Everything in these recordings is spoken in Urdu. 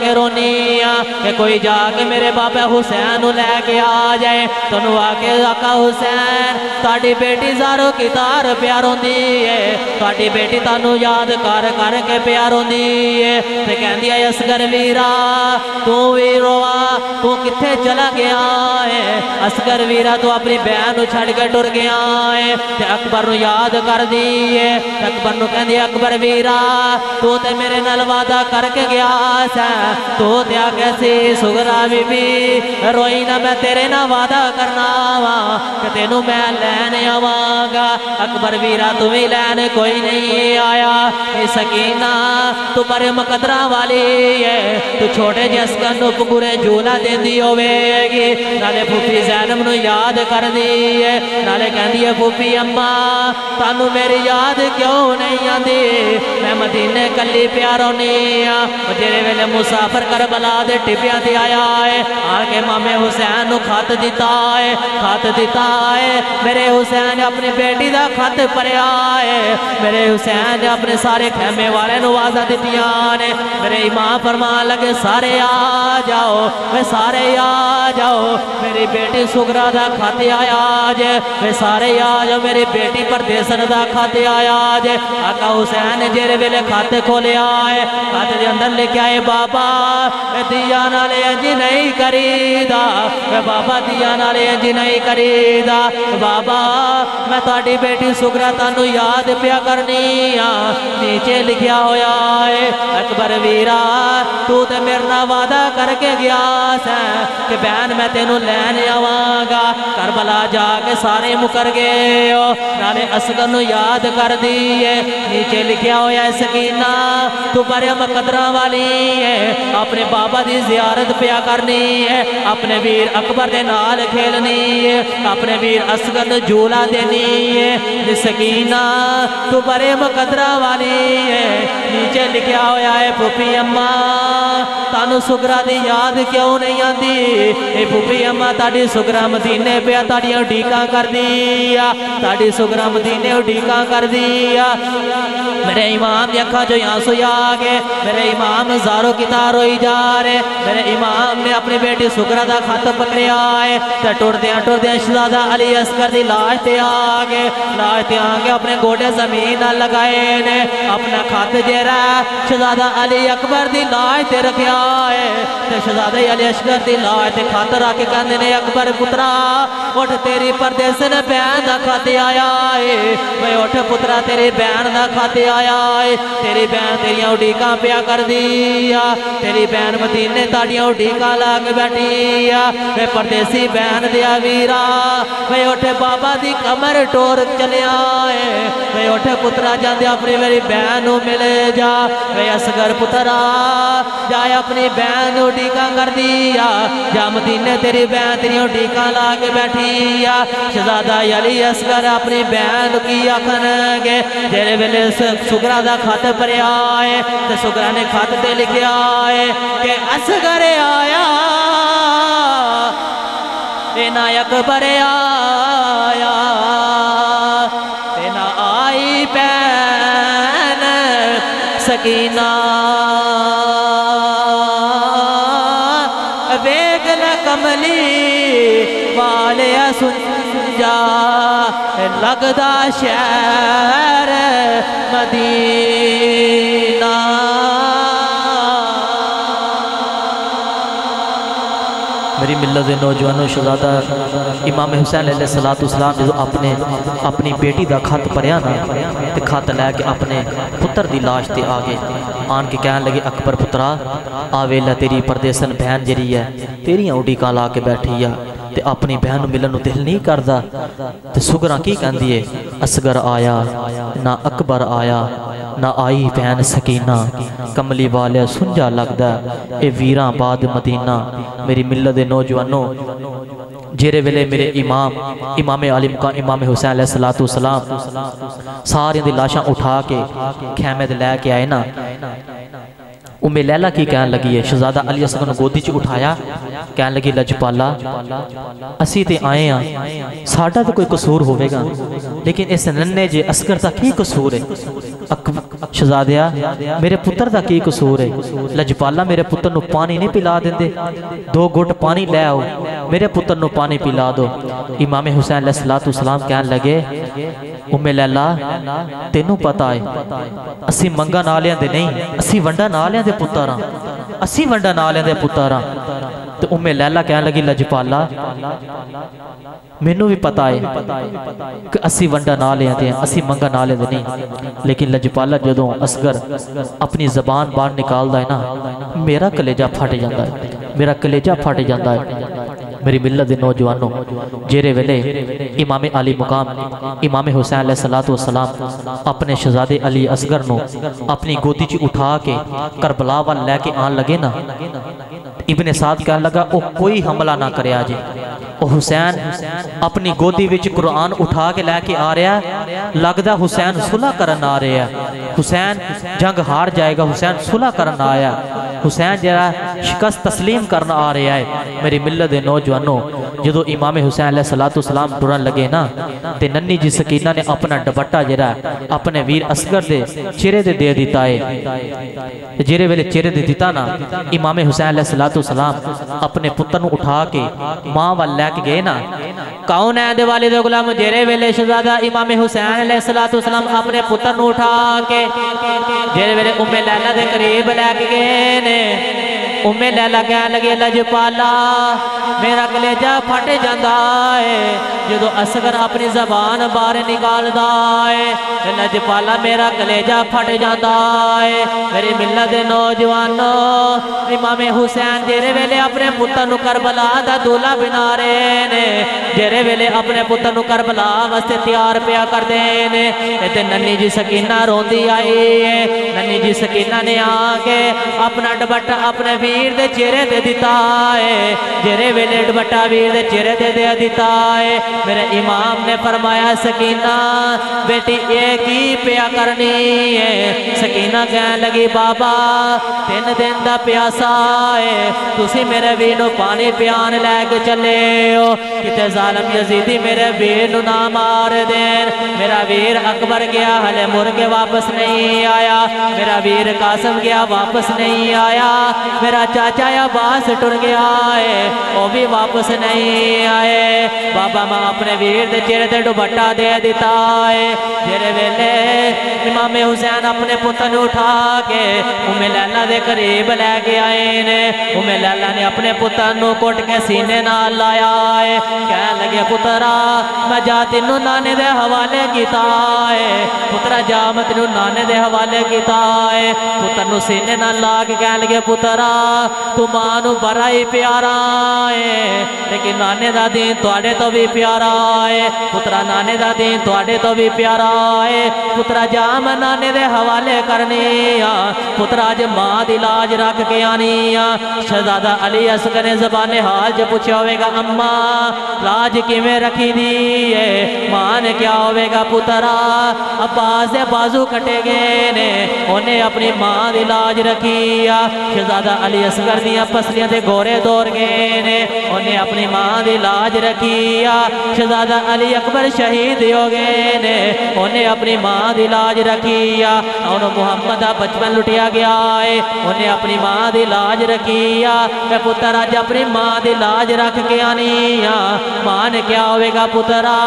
کے رونی کہ کوئی جا کے میرے بابا حسین لے کے آ جائے تنو آ کے آقا حسین تاڑی بیٹی زارو کی تار پیاروں دی ہے تاڑی بیٹی تانو یاد کر کر کے پیاروں دی ہے تے کہن دیا اصغر ویرا تو ویروا تو کتھے چلا گیا ہے اصغر ویرا تو اپنی بہن نو چھڑ کے ٹر گیا ہے تے اکبر نو یاد کر دی ہے اکبر نو کہن دیا اکبر ویرا تو تے میرے نال وعدہ کر کے گیا سا تو تے کیسی سغرا بی بی روئی نہ میں تیرے نہ وعدہ کرنا وا کہ تینو میں لینے آواں گا اکبر ویرا تمہیں لینے کوئی نہیں آیا سکینہ تو بڑے مقدرہ والی ہے تو چھوٹے جس کا نو پگورے جھولا دین دی ہوئے گی نالے پھوپی زینب نو یاد کر دی ہے نالے کہن دی ہے پھوپی اماں تانو میری یاد کیوں نہیں آندی میں مدینے کلی پیاروں نہیں جیرے ویلے مسافر کربلا دے ٹپیاں دی آیا ہے آگے مامے حسین نو خط دیتا ہے میرے حسین نے اپنی بیٹی دا خط پڑھیا ہے میرے حسین نے اپنے سارے خیمے والے نوازہ دیتیاں نے میرے امام فرمان لگے سارے آ جاؤ میں سارے آ جاؤ میری بیٹی سغرا دا خط آیا آج میں سارے آ جاؤ میری بیٹی پردیسن دا خط آیا آج آقا حسین نے جیرے ویلے خط کھولے آئے خط دے اندر لے کے آئے بابا میں دیا نالے انجی نہیں کریدا میں بابا دیا نالے انجی نہیں کریدا بابا میں تاڑی بیٹی سغرا تانو یاد پیا کرنی نیچے لکھیا ہویا ہے اکبر ویرا تو تے میرنا وعدہ کر کے گیا سا کہ بہن میں تینو لینے آواں گا کربلا جا کے سارے مکر گئے نالے اصغر نو یاد کر دیئے نیچے لکھیا ہویا ہے سکینہ تو بڑے مقدرہ والی ہے اپنے بابا دی زیارت پیا کرنی ہے اپنے ویر اکبر دے نال کھیلنی ہے اپنے ویر اصغر نو جھولا دینی ہے سکینہ تو بڑے مقدرہ والی ہے نیچے لکھیا ہویا ہے پھوپی اماں تانو سغرا دی یاد کیوں نہیں آندی اے پھوپی اماں تاڑی سغرا مدینے پیا تاڑیاں ڈیکاں کر دیا تاڑی سغرا مدینے ڈیکاں کر دیا میرے امام دی اکھاں جو یہاں سویا آگے میرے امام زارو کی تاروئی جا رہے میرے امام نے اپنی بیٹی سغرا دا خط پکڑے آئے تے ٹور دیاں شہزادہ علی اصغر دی لاش تے آگے اپنے گوڑے زمین نہ لگائے نے اپنا خط جیرا شہزادہ علی اکبر دی لاش تے رکھیا ہے تے شہزادہ علی اصغر دی لاش تے خط رکھ کے کہندے نے اکبر پترا اٹھ تیری پردیسن بہن دا خط آیا ہے میں اٹھ پترا تیری بہن دا خط آیا ہے تیری بہن تیریاں اڈیکاں پیا کر دیا تیری بہن مدینے تاڑیاں اڈیکاں لاگ بیٹھیا میں پردیسی بہن دیا ویرا میں اٹھ بابا دی کمر ٹور چلے آئے میں اٹھ پترا جاندے اپنی میری بہن ملے جا میں اصغر پترا جائے اپنی بہن اڈیکاں کر دیا جا مدینے تیری بہن تیری اڈیکاں لاگ بیٹھیا شہزادہ علی اصغر اپنی بہن کی آکھن گے جیرے ویلے سغرا دا خط پڑے آئے تے سغرا نے خط تے لکھے آئے کہ اصغر آیا اینا اکبر آیا اینا آئی بہن سکینہ بیگ کملی والے سن جا لگدا شہر مدینہ میری ملت نوجوانوں شہزادہ امام حسین علیہ السلام جو اپنی بیٹی دا خط پڑھیا نا تے خط لے کے اپنے پتر دی لاش تے آگے آن کے کہنے لگے اکبر پترا آویلا تیری پردیسن بہن جری ہے تیریاں اڈیکاں لا کے بیٹھی ہے تے اپنی بہن ملن دل نہیں کردا تے سغرا کی کہندی ہے اصغر آیا نہ اکبر آیا نہ آئی بہن سکینہ کملی والے سنجا لگدا اے ویراں بعد مدینہ میری ملت نوجوانوں جیرے ویلے میرے امام عالم کا امام حسین علیہ السلام ساری دی لاشاں اٹھا کے خیمے دے لے کے آئے نا ام لیلہ کی کہنے لگی ہے، شہزادہ علی اصغر نے گودی چ اٹھایا، کہنے لگی لجپالا اسی تے آئے ہیں، ساڑھا تو کوئی قصور ہوئے گا، لیکن اس ننے جے اصغر دا کی قصور ہے؟ شہزادیا میرے پتر دا کی قصور ہے؟ لجپالا میرے پتر نو پانی نہیں پلا دیں دے، 2 گھٹ پانی لے آؤ، میرے پتر نو پانی پلا دو۔ امام حسین علیہ السلام کہنے لگے ام لیلہ تینوں پتا ہے اسی منگا نالیاں دے نہیں، اسی ونڈا نالیاں دے پتر ہاں، اسی ونڈا نالیاں دے پتر ہاں۔ تو ام لیلہ کہنے لگی لجپالا مینوں بھی پتا ہے کہ اسی ونڈا نالیاں دے ہیں، اسی منگا نالیاں دے نہیں، لیکن لجپالا جدوں اصغر اپنی زبان باہر نکالدا ہے نا، میرا کلیجہ پھٹ جاندا ہے، میرا کلیجہ پھٹ جاندا ہے۔ میری ملت دے نوجوانوں، جیرے ویلے امام علی مقام امام حسین علیہ السلام اپنے شہزادے علی اصغر نو اپنی گودی چ اٹھا کے کربلا وال لے کے آن لگے نا، ابن سعد کہنے لگا او کوئی حملہ نہ کرے آجے، او حسین اپنی گودی وچ قرآن اٹھا کے لے کے آ رہا ہے، لگدا حسین صلح کرن آ رہا ہے، حسین جنگ ہار جائے گا، حسین صلح کرن آیا، حسین جرا شکست تسلیم کرنا آ رہا ہے۔ میری ملت دے نوجوانوں، جدو امام حسین علیہ السلام ٹرن لگے نا، تے ننی جی سکینہ نے اپنا ڈبٹا جرا اپنے ویر اصغر دے چہرے دے دیتا ہے، جیرے ویلے چہرے دے دیتا نا، امام حسین علیہ السلام اپنے پتر نو اٹھا کے ماں وال لے کے گئے نا، کون ہے دے والد غلام جیرے ویلے شہزادہ امام حسین علیہ السلام اپنے پتر نو اٹھا کے جیرے ویلے ام لیلہ دے قریب لے کے گئے نے، ام لیلہ کہنے لگے لجپالا میرا کلیجہ پھٹ جاندا ہے جدو اصغر اپنی زبان باہر نکالدا ہے، لجپالا میرا کلیجہ پھٹ جاندا ہے۔ میری ملت دے نوجوانوں، امام حسین جیرے ویلے اپنے پتر نو کربلا دا دولہ بنا رہے نے، جیرے ویلے اپنے پتر نو کربلا واسطے تیار پیا کر دینے، تے ننی جی سکینہ روندی آئی ہے، ننی جی سکینہ نے آ کے اپنا ڈبٹا اپنے ویر دے چہرے دے دیتا ہے، جیرے ویلے ڈبٹا ویر دے چہرے دے دیتا ہے، میرے امام نے فرمایا سکینہ بیٹی ایک ہی پیا کرنی ہے۔ سکینہ کہنے لگی بابا 3 دن دا پیاسا ہے، تسی میرے ویر نو پانی پیان لے کے چلے ہو، کتے ظالم یزیدی میرے ویر نو نہ مار دین، میرا ویر اکبر گیا ہلے مر کے واپس نہیں آیا، میرا ویر قاسم گیا واپس نہیں آیا، میرا چاچا عباس ٹر گیا ہے وہ بھی واپس نہیں آئے۔ بابا ماں اپنے ویر دے چہرے تے ڈبٹا دے دیتا ہے، جیرے ویلے امام حسین اپنے پتر نو اٹھا کے ام لیلہ دے قریب لے کے آئے نے، ام لیلہ نے اپنے پتر نو کوٹ کے سینے نال لایا ہے، کہنے لگے پترا میں جا تینوں نانے دے حوالے کیتا ہے، پترا جا میں تینوں نانے دے حوالے کیتا ہے، پتر نو سینے نال لا کے کہنے لگے پترا تو ماں نو بڑا ہی پیارا ہے، لیکن نانے دا دین تواڈے تو بھی پیارا ہے، پترا نانے دا دین تواڈے تو بھی پیارا ہے، پترا جا میں نانے دے حوالے کرنی آ، پترا اج ماں دی لاج رکھ کے آنی آ۔ شہزادہ علی اصغر نے زبان حال جو پوچھا ہوئے گا اماں لاج کیویں رکھی دی ہے، ماں نے کیا ہوئے گا پترا عباس دے بازو کٹے گئے نے، انہیں اپنی ماں دی لاج رکھی آ۔ شہزادہ علی اصغر دیاں پسلیاں دے گورے دور گئے نے، انہیں اپنی ماں دی لاج رکھی آ۔ شہزادہ علی اکبر شہید ہو گئے نے، انہیں اپنی ماں دی لاج رکھی آ۔ انہوں محمد دا بچپن لٹیا گیا ہے، انہیں اپنی ماں دی لاج رکھی آ۔ میں پتر آج اپنی ماں دی لاج رکھ کے آنی آ، ماں نے کیا ہوئے گا پترا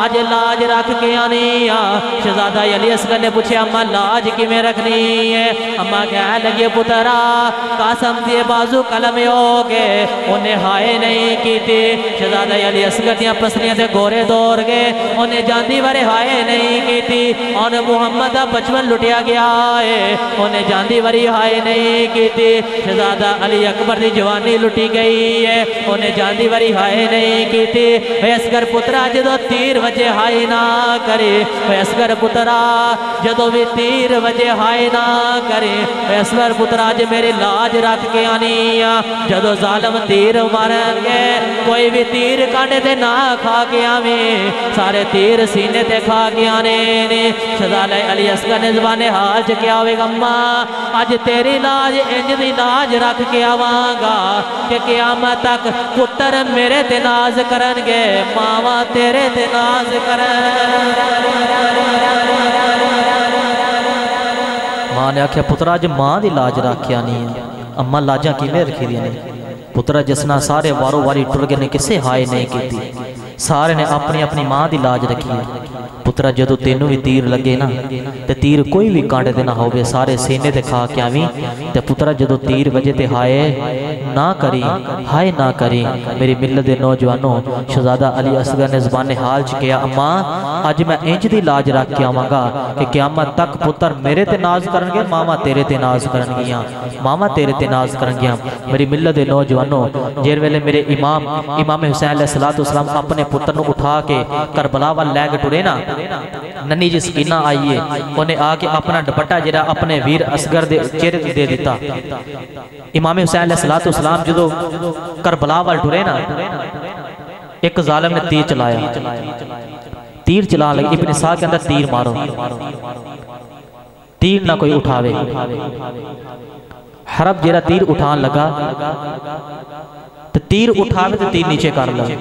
آج لاج رکھ کے آنی آ۔ شہزادہ علی اصغر نے پوچھے اماں لاج کی میں رکھنی ہے، اماں کہنے لگے پترا قاسم دیے بازو قلم ہو گئے انہیں ہائے نہیں کی تھی۔ شہزادہ علی اصغر دیاں پسلیاں دے گورے دور گئے، انہیں جاندی ورے ہائے نہیں کی تھی، انہیں محمد دا بچپن لٹیا گیا ہے، انہیں جاندی وری ہائے نہیں کی تھی۔ شہزادہ علی اکبر دی جوانی لٹی گئی ہے، انہیں جاندی وری ہائے نہیں کی تھی۔ اے اصغر پترا جدو تیر وجہ ہائے نہ کرے، اے اصغر پترا جدو بھی تیر وجہ ہائے نہ کرے، اے اصغر پترا جے میری لاج رکھ کے آنی آ۔ جدو ظالم تیر مارن گے کوئی بھی تیر کانڈے تے نہ کھا کے آویں، سارے تیر سینے تے کھا کے آنے نے شہزادہ علی اصغر نے زبان حال چ کیا ہوئے گا اج تیری لاج انج دی لاج رکھ کے آواں گا کہ قیامت تک پتر میرے تے ناز کرن گے ماواں تیرے تے ناز کرن ماں نے آکھیا پترا اج ماں دی لاج رکھیا نہیں ہے اما لاجاں کیویں رکھی دی نے پترا جسنا سارے وارو واری ٹر گئے نے کسے ہائے نہیں کیتی سارے نے اپنی اپنی ماں دی لاج رکھی ہے پترا جدو تینوں بھی تیر لگے نا تے تیر کوئی بھی کانٹے تے نہ ہوئے سارے سینے تے کھا کے آویں تے پترا جدو تیر وجے تے ہائے نہ کری میری ملت دے نوجوانوں شہزادہ علی اصغر نے زبان حال چ کیا اماں اج میں انج دی لاج رکھ کے آواں گا کہ قیامت تک پتر میرے تے ناز کرن گے ماما تیرے تے ناز کرن گیاں ماما تیرے تے ناز کرن گیاں میری ملت دے نوجوانوں جیر ویلے میرے امام حسین علیہ السلام اپنے پتر نو اٹھا کے کربلا وال لے کے ٹرے نا ننی جی سکینہ آئیے انہیں آ کے اپنا دوپٹہ جڑا اپنے ویر اصغر دے چہرے دے دیتا امام حسین علیہ السلام جدو کربلا وال ٹرے نا ایک ظالم نے تیر چلا لگی ابن سا کے اندر تیر مارو تیر نہ کوئی اٹھاوے حرب جیرا تیر اٹھان لگا تو تیر اٹھاوے تو تیر نیچے کر لگا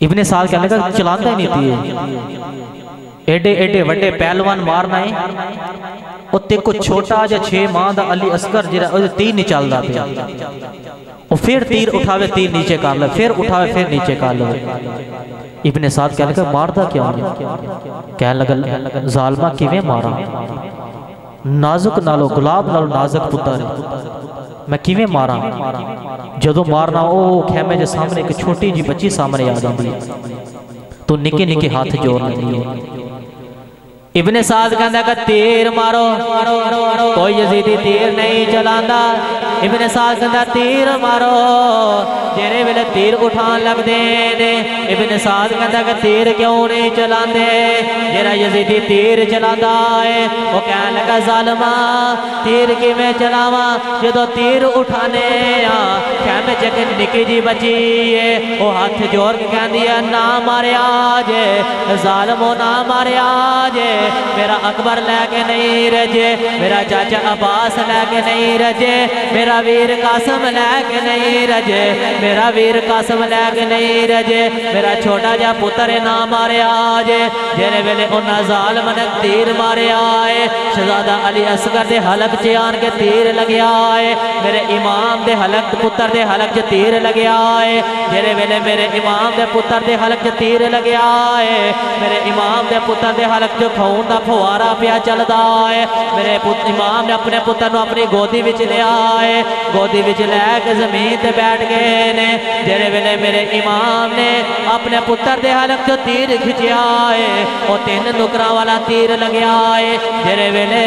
ابن سال کہنے لگا چلاندہ ہی نہیں تیر ایڈے وڈے پہلوان مارنا ہے اور تے کو چھوٹا جا 6 ماہ دا علی اصغر جیرا تیر نہیں چل دا پیا اور پھر تیر اٹھاوے تیر نیچے کر لے پھر اٹھاوے پھر نیچے کر لے ابن سعد کہنے لگا ماردہ کیا ہوں کہنے لگا ظالمہ کیویں مارا نازک نالو گلاب نالو نازک پتر میں کیویں مارا جدو مارنا او خیمے جے سامنے ایک چھوٹی جی بچی سامنے آ جاندی تو نکے نکے ہاتھ جوڑ لگی ابن سعد کہندا کہ تیر مارو کوئی یزیدی تیر نہیں چلاندا ابن سعد کہندا تیر مارو جیرے ویلے تیر اٹھان لگ دے نے ابن سعد کہندا کہ تیر کیوں نہیں چلاندے جیرا یزیدی تیر چلاندا ہے وہ کہنے لگا ظالما تیر کیویں چلاواں جدو تیر اٹھانے خیمے چ نکی جی بچی ہے وہ ہاتھ جوڑ کے کہندی ہے نہ ماریا جے ظالمو نہ ماریا جے میرا اکبر لے کے نہیں رجے میرا چاچا عباس لے کے نہیں رجے میرا ویر قاسم لے کے نہیں رجے میرا ویر قاسم لے کے نہیں رجے میرا چھوٹا جا پتر نہ مارے آجے جیرے ویلے انہا ظالم نے تیر مارے آئے شہزادہ علی اصغر دے حلق چیان کے تیر لگے آئے میرے امام دے حلق پتر دے حلق چ تیر لگے آئے جیرے ویلے میرے امام دے پتر دے حلق چ تیر لگے آئے میرے امام دے پتر دے حلق چ کھون دا پھوارا پیا چلدا ہے میرے امام نے اپنے پتر نو اپنی گودی وچ لے آئے گودی وچ لے کے زمین تے بیٹھ گئے نے جڑے ویلے میرے امام نے اپنے پتر دے حلق چ تیر کھچیا ہے او 3 نکراں والا تیر لگیا ہے جڑے ویلے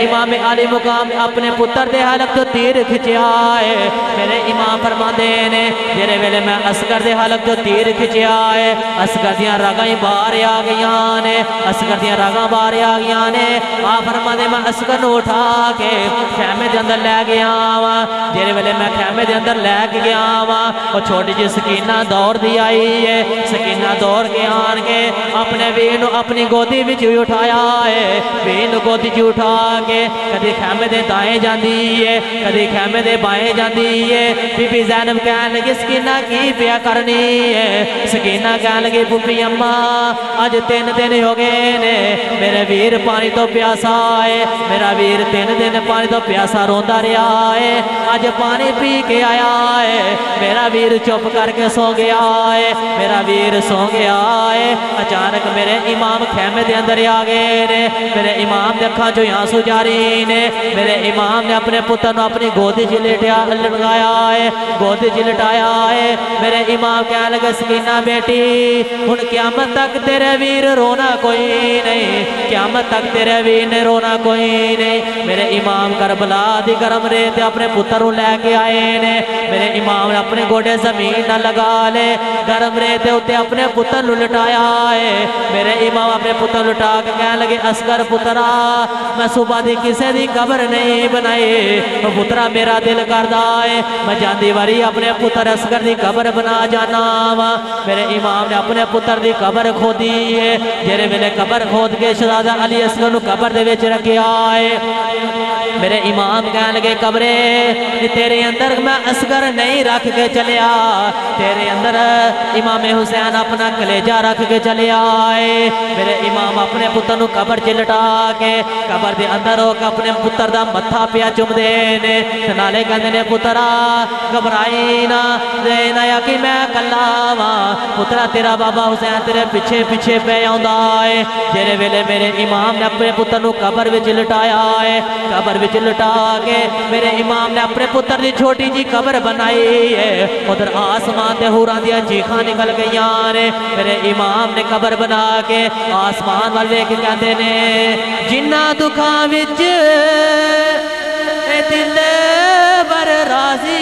امام علی مقام اپنے پتر دے حلق چ تیر کھچیا ہے میرے امام فرماندے نے جڑے ویلے میں اصغر دے حلق چ تیر کھچیا ہے اصغر دیاں رگاں باہر آ گئیاں نے اصغر دیاں رگاں باہر آ گئیاں نے آ فرماندے میں اصغر نو اٹھا کے خیمے دے اندر لے گیا وا جڑے ویلے میں خیمے دے اندر لے کے گیا وا او چھوٹی جی سکینہ دور دی آئی ہے سکینہ دور کے آن کے اپنے ویر نو اپنی گودی وچ اٹھایا ہے ویر نو گودی وچ اٹھا کے کدی خیمے دے دائیں جاندی ہے کدی خیمے دے بائیں جاندی ہے بی بی زینب کہن لگی سکینہ کی پیا کرنی ہے سکینہ کہن لگی پھوپھی اماں اج 3 دن ہو گئے نے میرے ویر پانی تو پیاسا ہے میرا ویر 3 دن پانی تو پیاسا روندا رہا ہے اج پانی پی کے آیا ہے میرا ویر چپ کر کے سو گیا ہے میرا ویر سو گیا ہے اچانک میرے امام خیمے دے اندر آ گئے نے میرے امام دے اکھاں چوں آنسو جاری نے میرے امام نے اپنے پتر نو اپنی گودی وچ لٹایا ہے گودی وچ لٹایا ہے میرے امام کہنے لگے سکینہ بیٹی ہن قیامت تک تیرے ویر رونا کوئی نہیں قیامت تک تیرے ویر نے رونا کوئی نہیں میرے امام کربلا رات دی گرم ریت اپنے پتر لے کے آئے نے میرے امام نے اپنے گوڑے زمین نہ لگا لے گرم ریت ہوتے اپنے پتر لٹایا ہے میرے امام اپنے پتر لٹا کے کہنے لگے اصغر پترا میں صبح دی کسے دی قبر نہیں بنائی پترا میرا دل کردہ ہے میں جاندی واری اپنے پتر اصغر دی قبر بنا جانا میرے امام نے اپنے پتر دی قبر کھودی ہے جیرے ویلے قبر کھود کے شہزادہ علی اصغر نو قبر دے وچ رکھے آئے میرے امام کہنے لگے قبرے تیرے اندر میں اصغر نہیں رکھ کے چلیا تیرے اندر امام حسین اپنا کلیجہ رکھ کے چلے آئے میرے امام اپنے پتر نو قبر چ لٹا کے قبر دے اندر ہو کے اپنے پتر دا متھا پیا چم دینے نالے کہندے نے پترا گھبرائی نہ دینا یا کہ میں کلا واں پترا تیرا بابا حسین تیرے پیچھے پیچھے پہ آندا ہے جیرے ویلے میرے امام نے اپنے پتر نو قبر وچ لٹایا ہے قبر وچ لٹا کے میرے امام نے اپنے پتر دی چھوٹی جی قبر بنائی ہے ادھر آسمان تے حوراں دیاں چیخاں نکل گئیاں نے میرے امام نے قبر بنا کے آسمان وال ویکھ کے کہندے نے جنہ دکھاں وچ اے دل بر راضی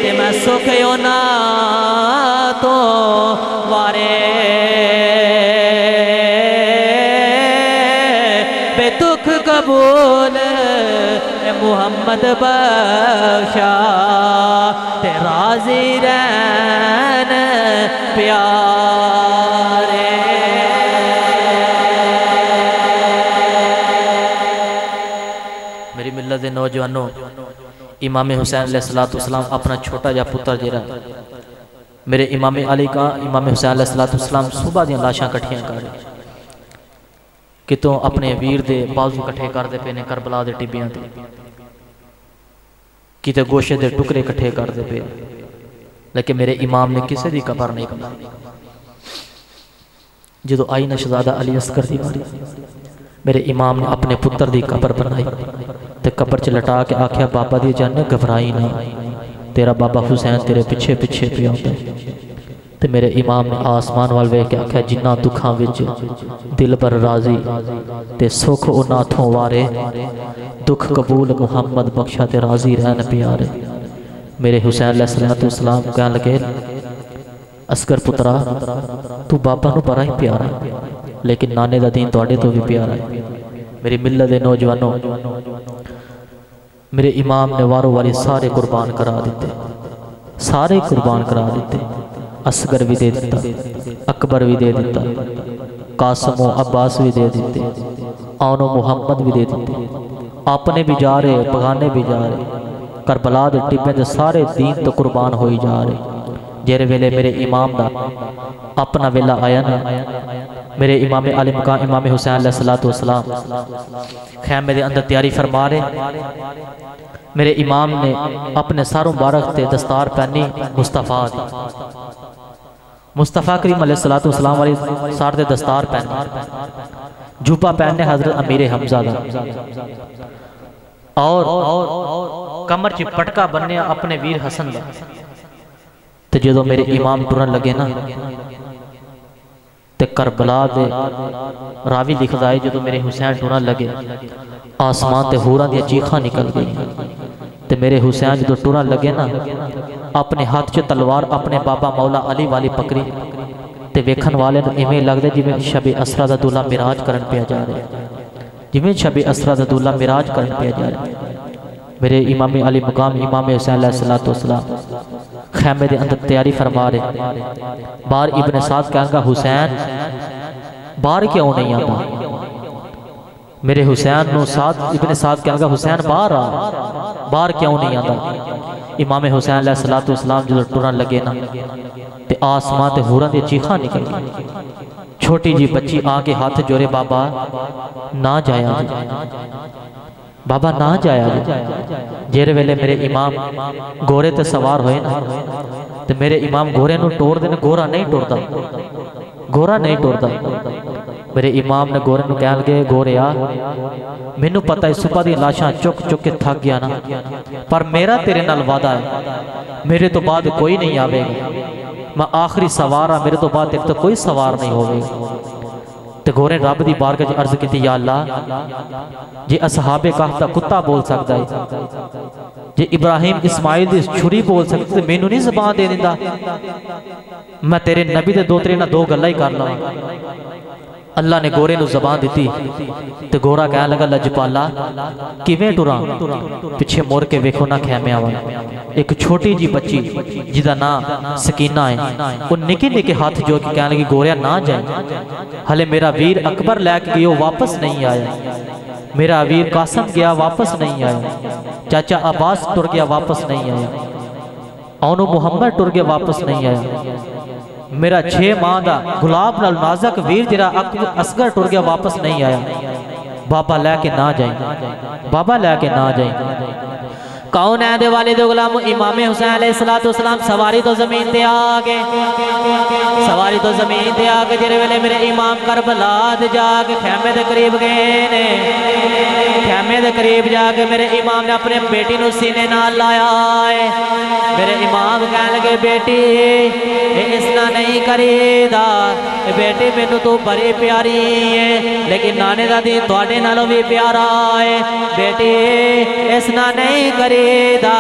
تے میں سکھ یونا تو وارے بے دکھ قبول اے محمد بخشا تے راضی رہن پیارے میری ملت دے نوجوانوں امام حسین علیہ السلام اپنا چھوٹا جا پتر جیرا میرے امام علی کا امام حسین علیہ السلام صبح دیا لاشاں کٹھیاں کر کتوں اپنے ویر دے بازو کٹھے کر دے پینے کربلا دے ٹبیاں دے کتے گوشے دے ٹکرے کٹھے کر دے پے لیکن میرے امام نے کسے دی قبر نہیں بنائی جدو آئی نا شہزادہ علی اصغر دی باری میرے امام نے اپنے پتر دی قبر بنائی تے قبر چ لٹا کے آکھیا بابا دی جانے گھبرائی نہ تیرا بابا حسین تیرے پیچھے پیچھے پہ آتا ہے تے میرے امام نے آسمان وال ویکھ کے آکھیا جنہ دکھاں وچ دل بر راضی تے سکھ اناتھوں وارے دکھ قبول محمد بخشا تے راضی رہن پیارے میرے حسین علیہ السلام کہنے لگے اصغر پترا تو بابا نو بڑا ہی پیارا لیکن نانے دا دین توڑے تو بھی پیارا ہے میری ملت دے نوجوانوں میرے امام نے وارو والی سارے قربان کرا دیتے سارے قربان کرا دیتے اصغر بھی دے دیتا اکبر بھی دے دیتا قاسم و عباس بھی دے دیتے آن و محمد بھی دے دیتے اپنے بھی جا رہے بغانے بھی جا رہے کربلا دے ٹپیں دے سارے دین تو قربان ہوئی جا رہے جیرے ویلے میرے امام دا اپنا ویلہ آیا نا میرے امام علی مقام امام حسین علیہ السلام خیمے دے اندر تیاری فرما رہے میرے امام نے اپنے ساروں مبارک تے دستار پہنی مصطفیٰ دی مصطفیٰ کریم علیہ السلام والی سار دے دستار پہنی جوبہ پہننے حضرت امیر حمزہ دا اور کمر چی پٹکا بننے اپنے ویر حسن دا تے جدو میرے امام ٹرن لگے نا تے کربلا دے راوی لکھ دائے جدو میرے حسین ٹرن لگے آسمان تے حوران دیا چیخاں نکل گئی تے میرے حسین جدو ٹرن لگے نا اپنے ہاتھ چے تلوار اپنے بابا مولا علی والی پکڑی تے ویکھن والے نو ایمیں لگ دے جی میں شب اسرا دا دولہ مراج کرن پیا جا رہے جی میں شب اسرا دا دولہ مراج کرن پیا جا رہے میرے امام علی مقام امام حسین علیہ السلام خیمے دے اندر تیاری فرما رہے بار ابن سعد کہاں گا حسین بار کیوں نہیں آتا میرے حسین نو ابن سعد کہاں گا حسین بار کیوں نہیں آتا امام حسین علیہ السلام جو ٹرن لگے نا تے آسمان تے حوران دے چیخاں نکل گئی چھوٹی جی بچی آگے ہاتھ جوڑے بابا نہ جایا بابا نہ جایا جیرے ویلے میرے امام گورے تے سوار ہوئے نا تے میرے امام گورے نو ٹور دینے گورا نہیں ٹوردا میرے امام نے گورے نو کہہ لگے گورے آ میں نو پتہ ہے صبح دی لاشاں چک کے تھک گیا نا پر میرا تیرے نال وعدہ ہے میرے تو بعد کوئی نہیں آوے گا میں آخری سوارا میرے تو بعد ایک تو کوئی سوار نہیں ہوئے تے گورے رب دی بارگاہ وچ عرض کیتی یا اللہ جے اصحاب کہف دا کتا بول سکدا ہے، جے ابراہیم اسماعیل دی چھری بول سکدا تے مینوں نہیں زبان دے دیندا، میں تیرے نبی دے دوترے نہ دو گلاں ہی کر لواں۔ اللہ نے گورے نو زبان دیتی تے گورا کہنے لگا لجپالا کیویں ٹراں؟ پیچھے مور کے ویکھو نہ خیمے آوا، ایک چھوٹی جی بچی جدا نام سکینہ ہے، وہ نکے نکے ہاتھ جو کہ کہنے لگی گوریا نہ جائیں، ہلے میرا ویر اکبر لے کے گیا واپس نہیں آیا، میرا ویر قاسم گیا واپس نہیں آیا، چاچا عباس ٹر گیا واپس نہیں آیا، اونو محمد ٹر گیا واپس نہیں آیا، میرا 6 ماہ دا گلاب نال نازک ویر تیرا اصغر ٹر گیا واپس نہیں آیا، بابا لے کے نہ جائیں، بابا لے کے نہ جائیں۔ کون ہے دے والد غلام امام حسین علیہ السلام سواری تو زمین تے آگے، سواری تو زمین تے آگے، جرے ویلے میرے امام کربلا دے جاگے خیمے دے قریب گئے نے، خیمے دے قریب جاگے میرے امام نے اپنے بیٹی نو سینے نال لایا ہے، میرے امام کہنے لگے بیٹی اس نہ نہیں کریدا، بیٹی مینوں تو بڑی پیاری ہے لیکن نانے دا دین تواڈے نالوں بھی پیارا ہے، بیٹی اس نہ نہیں کریدا،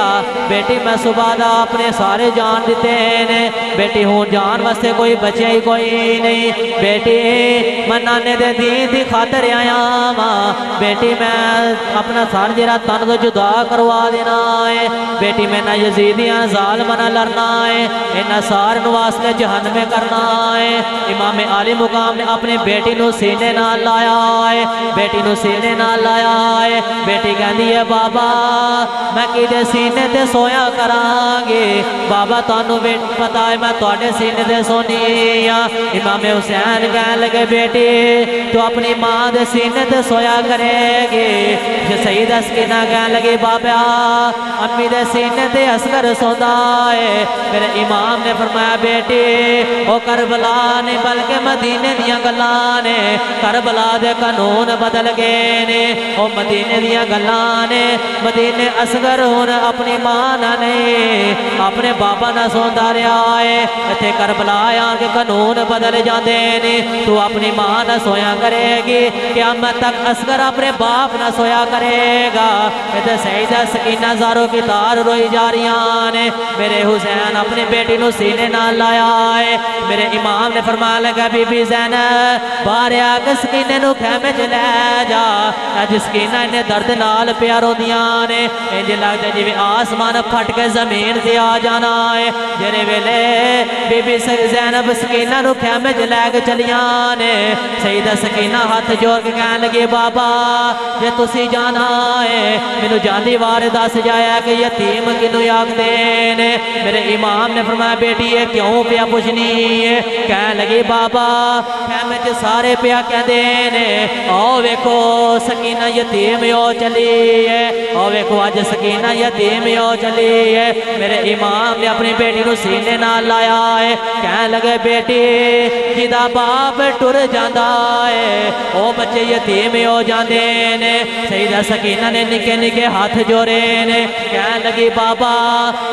بیٹی میں صبح دا اپنے سارے جان دیتے ہیں، بیٹی ہوں جان واسطے کوئی بچے ہی کوئی نہیں، بیٹی میں نانے دے دین دی خاطر آیا ماں، بیٹی میں اپنا سار جرا تن تو جدا کروا دینا ہے، بیٹی میں نہ یزیدیاں ظالم نہ لڑنا ہے، انہ سار نواسلے جہنم میں کرنا ہے۔ امام عالی مقام نے اپنے بیٹی نو سینے نہ لایا ہے، بیٹی نو سینے نہ لایا ہے، بیٹی کہندی ہے بابا میں کدے سینے تے سویا کرانگے، بابا تانوں پتا ہے میں تواڈے سینے تے سونی ہاں۔ امام حسین کہنے لگے بیٹی تو اپنی ماں دے سینے تے سویا کرے گی، سیدہ سکینہ کہنے لگی بابا امی دے سینے تے اصغر سوندا ہے، میرے امام نے فرمایا بیٹی او کربلا نے بلکہ مدینے دیاں گلاں نے، کربلا دے قانون بدل گئے نے، او مدینے دیاں گلاں نے، مدینے اصغر ہون اپنی ماں نہ نہیں اپنے بابا نہ سوندا رہا ہے، تے کربلا آیا کے قانون بدل جاندے نے، تو اپنی ماں نہ سویا کرے گی، قیامت تک اصغر اپنے باپ نہ سویا کرے گا۔ تے سیدہ سکینہ زاروں کی تار روئی جا رہیاں نے، میرے حسین اپنی بیٹی نو سینے نہ لایا ہے، میرے امام نے فرمایا لگا بی بی زینب باہر آکے سکینے نو خیمے چ لے جا، اج سکینہ انہیں درد نال پیاروں دیاں نے، انجھے لگتا ہے جی آسمان پھٹ کے زمین سے آ جانا ہے، جرے ویلے بی بی زینب سکینہ نو خیمے چ لے کے چلیاں نے، سیدہ سکینہ ہاتھ جوڑ کے کہنے لگے بابا جے تسی جانا ہے مینوں جاندی وار دس جایا کہ یتیم کنوں آکھدے نے، میرے امام نے فرمایا بیٹی یہ کیوں پیا پوچھنی ہے؟ کہنے لگی بابا خیمے چ سارے پیا کہندے نے او ویکھو سکینہ یتیم ہو چلی ہے، او ویکھو اج سکینہ یتیم ہو چلی ہے، میرے امام نے اپنی بیٹی نو سینے نال لایا ہے، کہنے لگے بیٹی جدا باپ ٹر جاندا ہے او بچے یتیم ہو جاندے نے، سیدہ سکینہ نے نکے نکے ہاتھ جوڑے نے، کہنے لگی بابا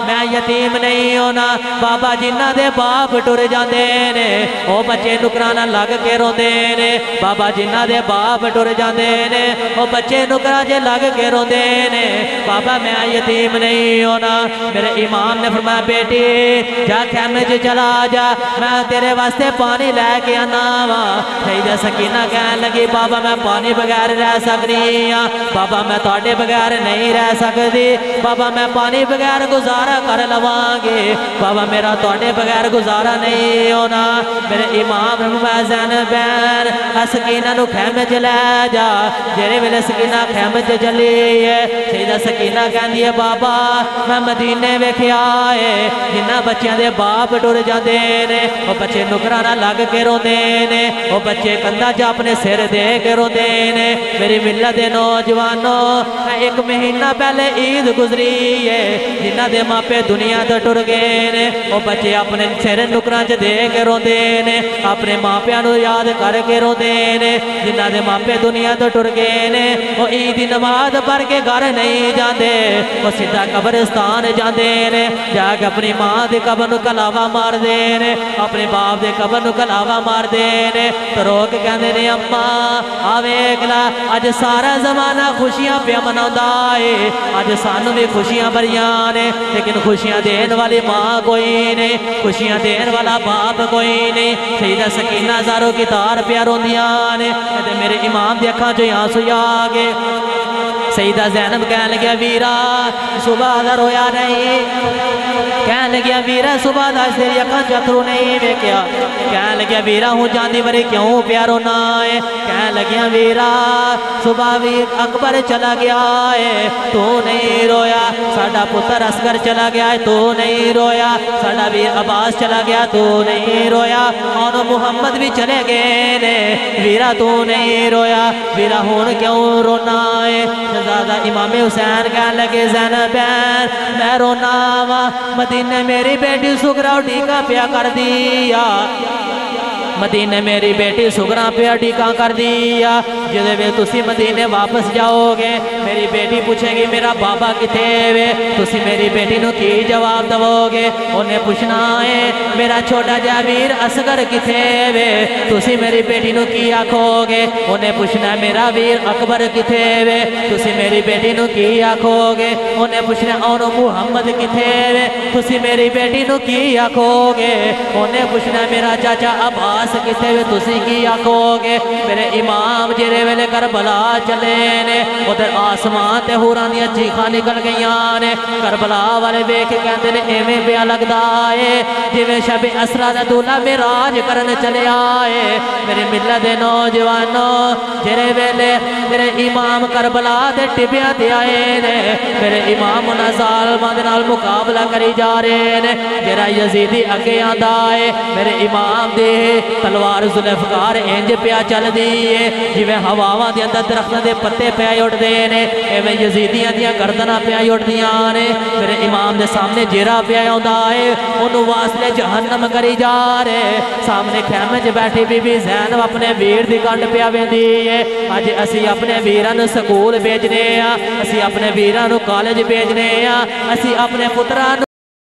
میں یتیم نہیں ہونا، بابا جنہ دے باپ ٹر جاندے نے او بچے نکرانہ لگ کے روندے نے، بابا جنہ دے باپ ٹر جاندے نے او بچے نکرانے لگ کے روندے نے، بابا میں یتیم نہیں ہونا۔ میرے امام نے فرمایا بیٹی جا خیمے چ چلا جا میں تیرے واسطے پانی لے کے آنا وا، سیدہ سکینہ کہنے لگی بابا میں پانی بغیر رہ سکنی ہاں، بابا میں تواڈے بغیر نہیں رہ سکتی، بابا میں پانی بغیر گزارا کر لواں گے، بابا میرا تواڈے بغیر گزارا نہیں ہونا۔ میرے امام نے زینب بہن سکینہ نو خیمے چ لے جا، جڑے ویلے سکینہ خیمے چ چلی ہے، سیدہ سکینہ کہندی ہے بابا میں مدینے ویکھیا ہے جنہ بچیاں دے باپ ٹر جاندے نے او بچے نکرانہ لگ کے روندے نے، او بچے کندھاں چ اپنے سر دے کے روندے نے، میری ملت دے نوجوانوں ایک مہینہ پہلے عید گزری ہے جنہ دے ماپے دنیا تو ٹر گئے نے، او بچے اپنے سر نکراں چ دے کے روندے نے، اپنے ماپیاں نو یاد کر کے روندے نے، جنہ دے ماپے دنیا تو ٹر گئے نے، او عید نماز پڑھ کے گھر نہیں جاندے، وہ سیدھا قبرستان جاندے نے جا کے اپنی ماں دے قبر نو کلاوا مار دے نے اپنے باپ دے قبر نو کلاوا مار دے نے تو رو کے کہندے نے اماں آ ویکھ لا اج سارا زمانہ خوشیاں پیا مناوندا اے اج سانو بھی خوشیاں بھریاں نے لیکن خوشیاں دین والی ماں کوئی نہیں خوشیاں دین والا باپ کوئی نہیں سیدہ سکینہ زارو کی تار پیا روندیاں نے تے میرے امام دی اکھاں چوں آنسو آ گئے سیدہ زینب کہن لگیا ویرا صبح دا رویا نہیں کہن لگیا ویرا صبح دا تیری اکھاں چوں اتھرو نہیں ویکھیا کہن لگیا ویرا ہوں جاندی بری کیوں پیا رونا ہے کہن لگیا ویرا صبح ویر اکبر چلا گیا ہے تو نہیں رویا ساڈا پتر اصغر چلا گیا ہے تو نہیں رویا ساڈا ویر عباس چلا گیا تو نہیں رویا اور محمد بھی چلے گئے نے ویرا تو نہیں رویا ویرا ہون کیوں رونا ہے شہزادہ امام حسین کہنے لگے زینب میں رونا وا مدینے میری بیٹی سغرا ڈیکا پیا کر دیا مدینے میری بیٹی سغرا پیا ڈیکا کر دیا جدے وے تسی مدینے واپس جاؤ گے میری بیٹی پوچھے گی میرا بابا کتے وے تسی میری بیٹی نو کی جواب دو گے انہیں پوچھنا ہے میرا چھوٹا جا ویر اصغر کتے وے تسی میری بیٹی نو کی آکھو گے انہیں پوچھنا میرا ویر اکبر کتے وے تسی میری بیٹی نو کی آکھو گے انہیں پوچھنا اور محمد کتے وے تسی میری بیٹی نو کی آکھو گے انہیں پوچھنا میرا چاچا عباس کتے وے تسی کی آکھو گے میرے امام جرے ویلے کربلا چلے نے ادھر آسمان تے حوراں دیاں چیخاں نکل گئیاں نے کربلا والے ویکھ کہندے نے ایویں پیا لگدا اے جویں شب اسرا دا دولہ معراج کرن چلے آئے میرے ملت دے نوجوانوں جرے ویلے میرے امام کربلا دے ٹبیاں تے آئے نے میرے امام انہاں ظالماں دے نال مقابلہ کری جا رہے نے جرا یزیدی اگے آندا اے میرے امام دے تلوار ذوالفقار انج پیا چل دی ہے جویں ہواواں دے اندر درختاں دے پتے پیا اڑدے نے ایویں یزیدیاں دیاں گردناں پیا اڑدیاں نے میرے امام دے سامنے جیرا پیا آندا ہے اونوں واسطے جہنم کری جا رہے سامنے خیمے 'چ بیٹھی بی بی زینب اپنے ویر دی گنڈ پیا ویندی ہے اج اسی اپنے ویراں نوں سکول بھیجنے آ اسی اپنے ویراں نوں کالج بھیجنے آ اسی اپنے پتراں